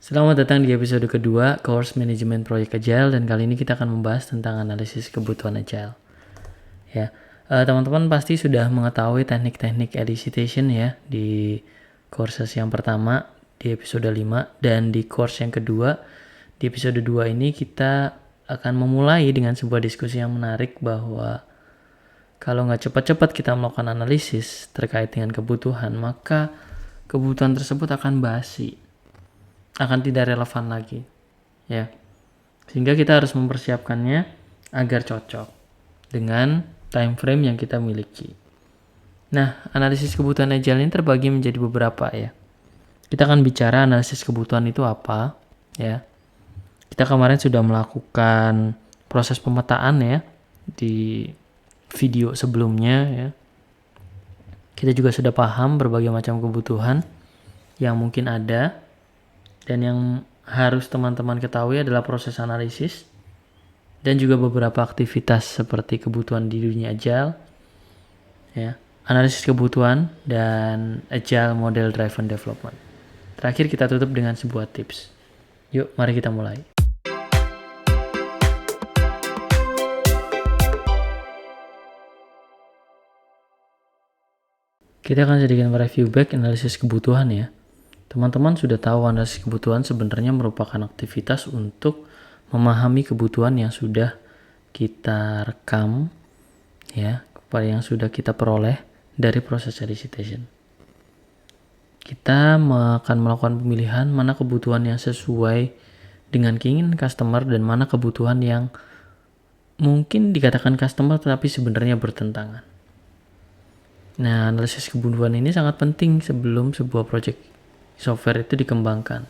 Selamat datang di episode kedua Course Management Project Agile, dan kali ini kita akan membahas tentang analisis kebutuhan Agile. Ya, teman-teman pasti sudah mengetahui teknik-teknik elicitation ya di courses yang pertama di episode 5, dan di course yang kedua di episode 2 ini kita akan memulai dengan sebuah diskusi yang menarik bahwa kalau nggak cepat-cepat kita melakukan analisis terkait dengan kebutuhan, maka kebutuhan tersebut akan basi, akan tidak relevan lagi, ya. Sehingga kita harus mempersiapkannya agar cocok dengan time frame yang kita miliki. Nah, analisis kebutuhan Agile ini terbagi menjadi beberapa ya. Kita akan bicara analisis kebutuhan itu apa, ya. Kita kemarin sudah melakukan proses pemetaan ya di video sebelumnya ya. Kita juga sudah paham berbagai macam kebutuhan yang mungkin ada. Dan yang harus teman-teman ketahui adalah proses analisis dan juga beberapa aktivitas seperti kebutuhan di dunia Agile, ya, analisis kebutuhan, dan Agile Model Driven Development. Terakhir kita tutup dengan sebuah tips. Yuk, mari kita mulai. Kita akan sedikit mereview back analisis kebutuhan ya. Teman-teman sudah tahu analisis kebutuhan sebenarnya merupakan aktivitas untuk memahami kebutuhan yang sudah kita rekam ya, kepada yang sudah kita peroleh dari proses elicitation. Kita akan melakukan pemilihan mana kebutuhan yang sesuai dengan keinginan customer dan mana kebutuhan yang mungkin dikatakan customer tetapi sebenarnya bertentangan. Nah, analisis kebutuhan ini sangat penting sebelum sebuah project software itu dikembangkan.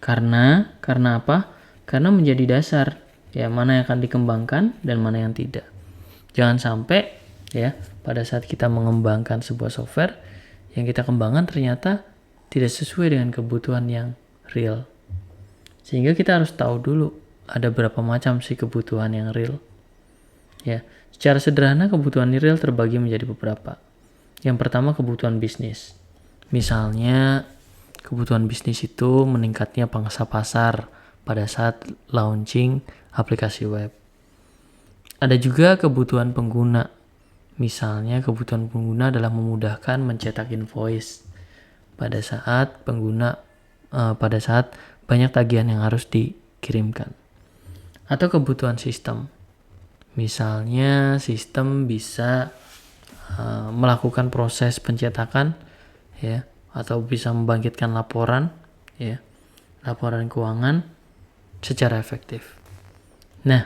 Karena apa? Karena menjadi dasar ya mana yang akan dikembangkan dan mana yang tidak. Jangan sampai ya pada saat kita mengembangkan sebuah software yang kita kembangkan ternyata tidak sesuai dengan kebutuhan yang real. Sehingga kita harus tahu dulu ada berapa macam sih kebutuhan yang real. Ya, secara sederhana kebutuhan real terbagi menjadi beberapa. Yang pertama kebutuhan bisnis. Misalnya kebutuhan bisnis itu meningkatnya pangsa pasar pada saat launching aplikasi web. Ada juga kebutuhan pengguna. Misalnya kebutuhan pengguna adalah memudahkan mencetak invoice pada saat banyak tagihan yang harus dikirimkan. Atau kebutuhan sistem. Misalnya sistem bisa melakukan proses pencetakan ya, atau bisa membangkitkan laporan ya, laporan keuangan secara efektif. Nah,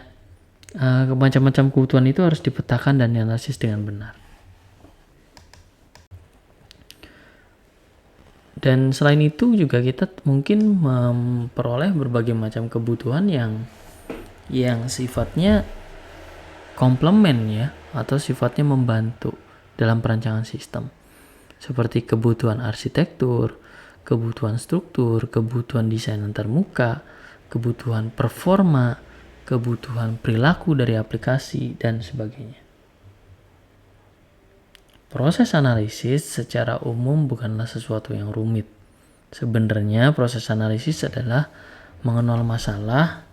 macam-macam kebutuhan itu harus dipetakan dan dianalisis dengan benar. Dan selain itu juga kita mungkin memperoleh berbagai macam kebutuhan yang sifatnya komplement ya, atau sifatnya membantu dalam perancangan sistem. Seperti kebutuhan arsitektur, kebutuhan struktur, kebutuhan desain antarmuka, kebutuhan performa, kebutuhan perilaku dari aplikasi, dan sebagainya. Proses analisis secara umum bukanlah sesuatu yang rumit. Sebenarnya proses analisis adalah mengenal masalah,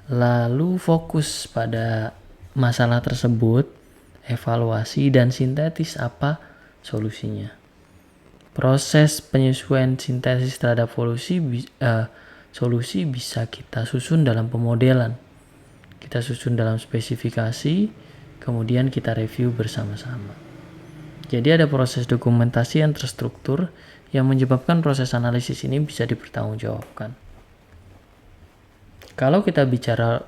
lalu fokus pada masalah tersebut, evaluasi, dan sintetis apa solusinya. Proses penyesuaian sintesis terhadap solusi bisa kita susun dalam pemodelan. Kita susun dalam spesifikasi, kemudian kita review bersama-sama. Jadi ada proses dokumentasi yang terstruktur yang menyebabkan proses analisis ini bisa dipertanggungjawabkan. Kalau kita bicara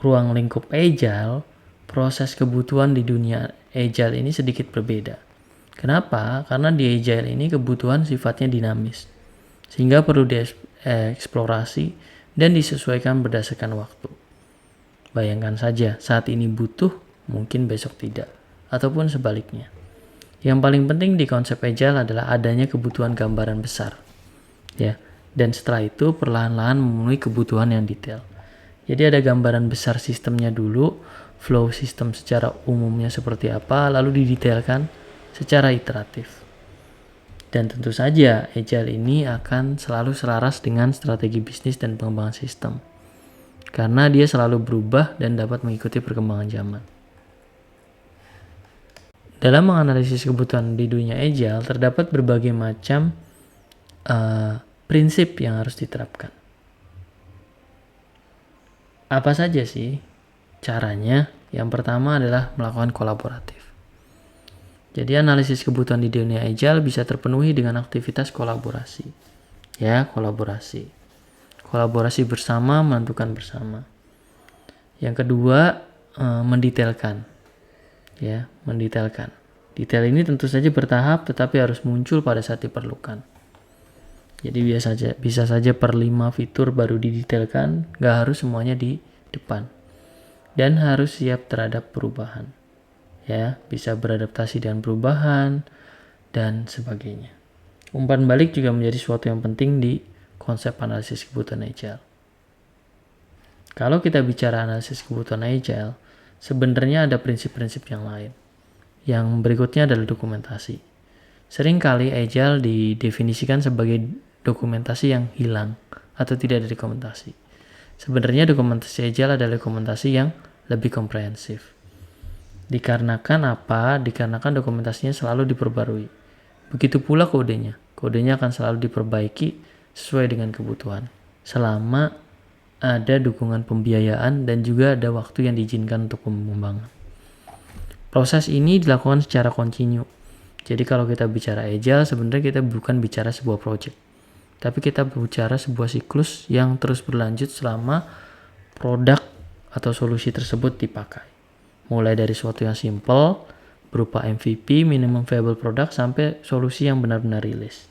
ruang lingkup Agile, proses kebutuhan di dunia Agile ini sedikit berbeda. Kenapa? Karena di Agile ini kebutuhan sifatnya dinamis, sehingga perlu dieksplorasi dan disesuaikan berdasarkan waktu. Bayangkan saja, saat ini butuh, mungkin besok tidak, ataupun sebaliknya. Yang paling penting di konsep Agile adalah adanya kebutuhan gambaran besar, ya. Dan setelah itu perlahan-lahan memenuhi kebutuhan yang detail. Jadi ada gambaran besar sistemnya dulu, flow sistem secara umumnya seperti apa, lalu didetailkan secara iteratif. Dan tentu saja Agile ini akan selalu selaras dengan strategi bisnis dan pengembangan sistem. Karena dia selalu berubah dan dapat mengikuti perkembangan zaman. Dalam menganalisis kebutuhan di dunia Agile, terdapat berbagai macam prinsip yang harus diterapkan. Apa saja sih caranya? Yang pertama adalah melakukan kolaboratif. Jadi analisis kebutuhan di dunia Agile bisa terpenuhi dengan aktivitas kolaborasi. Ya, kolaborasi. Kolaborasi bersama, menentukan bersama. Yang kedua, mendetailkan. Ya, mendetailkan. Detail ini tentu saja bertahap tetapi harus muncul pada saat diperlukan. Jadi bisa saja per 5 fitur baru didetailkan, nggak harus semuanya di depan. Dan harus siap terhadap perubahan. Ya, bisa beradaptasi dengan perubahan dan sebagainya. Umpan balik juga menjadi sesuatu yang penting di konsep analisis kebutuhan Agile. Kalau kita bicara analisis kebutuhan Agile, sebenarnya ada prinsip-prinsip yang lain. Yang berikutnya adalah dokumentasi. Seringkali Agile didefinisikan sebagai dokumentasi yang hilang atau tidak ada dokumentasi. Sebenarnya dokumentasi Agile adalah dokumentasi yang lebih komprehensif. Dikarenakan apa? Dikarenakan dokumentasinya selalu diperbarui. Begitu pula kodenya. Kodenya akan selalu diperbaiki sesuai dengan kebutuhan. Selama ada dukungan pembiayaan dan juga ada waktu yang diizinkan untuk pengembangan. Proses ini dilakukan secara kontinu. Jadi kalau kita bicara Agile, sebenarnya kita bukan bicara sebuah project. Tapi kita bicara sebuah siklus yang terus berlanjut selama produk atau solusi tersebut dipakai. Mulai dari sesuatu yang simple, berupa MVP, minimum viable product, sampai solusi yang benar-benar rilis.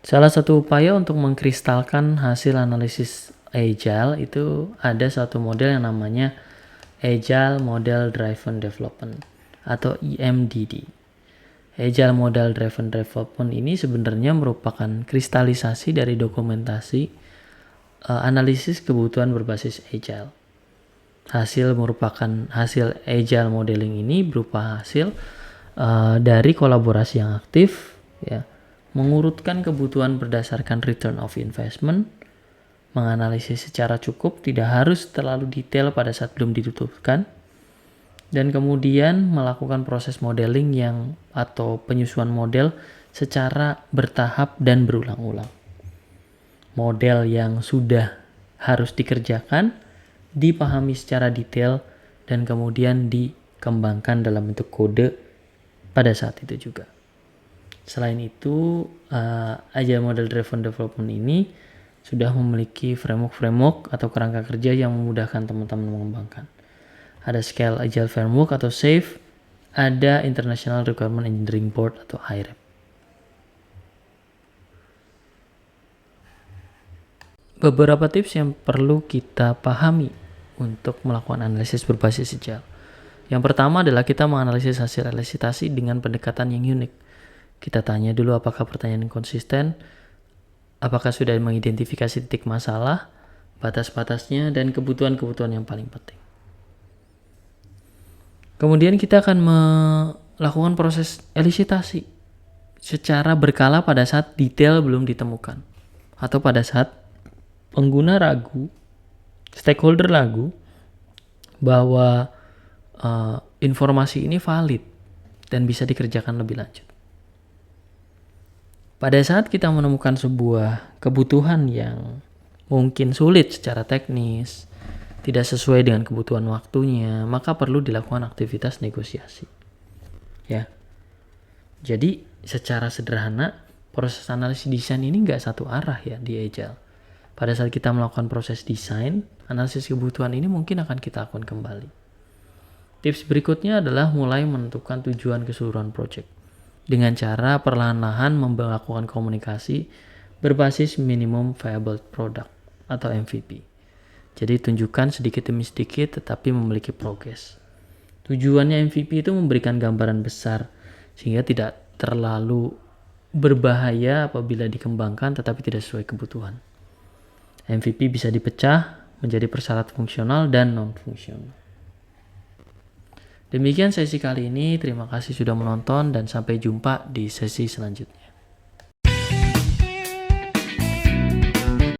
Salah satu upaya untuk mengkristalkan hasil analisis Agile itu ada satu model yang namanya Agile Model Driven Development atau EMDD. Agile Model Driven Development ini sebenarnya merupakan kristalisasi dari dokumentasi analisis kebutuhan berbasis Agile. Hasil Agile modeling ini berupa hasil dari kolaborasi yang aktif, ya, mengurutkan kebutuhan berdasarkan return of investment, menganalisis secara cukup, tidak harus terlalu detail pada saat belum ditutupkan, dan kemudian melakukan proses modeling atau penyusuan model secara bertahap dan berulang-ulang. Model yang sudah harus dikerjakan dipahami secara detail dan kemudian dikembangkan dalam bentuk kode pada saat itu juga. Selain itu, Agile Model Driven Development ini sudah memiliki framework atau kerangka kerja yang memudahkan teman-teman mengembangkan. Ada Scale Agile Framework atau SAFe, ada International Requirement Engineering Board atau IREB. Beberapa tips yang perlu kita pahami untuk melakukan analisis berbasis Agile. Yang pertama adalah kita menganalisis hasil elisitasi dengan pendekatan yang unik. Kita tanya dulu apakah pertanyaan yang konsisten, apakah sudah mengidentifikasi titik masalah, batas-batasnya, dan kebutuhan-kebutuhan yang paling penting. Kemudian kita akan melakukan proses elisitasi secara berkala pada saat detail belum ditemukan atau pada saat pengguna ragu, stakeholder ragu bahwa informasi ini valid dan bisa dikerjakan lebih lanjut. Pada saat kita menemukan sebuah kebutuhan yang mungkin sulit secara teknis, tidak sesuai dengan kebutuhan waktunya, maka perlu dilakukan aktivitas negosiasi. Ya. Jadi secara sederhana, proses analisis desain ini nggak satu arah ya di Agile. Pada saat kita melakukan proses desain, analisis kebutuhan ini mungkin akan kita lakukan kembali. Tips berikutnya adalah mulai menentukan tujuan keseluruhan project dengan cara perlahan-lahan melakukan komunikasi berbasis minimum viable product atau MVP. Jadi tunjukkan sedikit demi sedikit tetapi memiliki progres. Tujuannya MVP itu memberikan gambaran besar sehingga tidak terlalu berbahaya apabila dikembangkan tetapi tidak sesuai kebutuhan. MVP bisa dipecah menjadi persyarat fungsional dan non-fungsional. Demikian sesi kali ini, terima kasih sudah menonton dan sampai jumpa di sesi selanjutnya.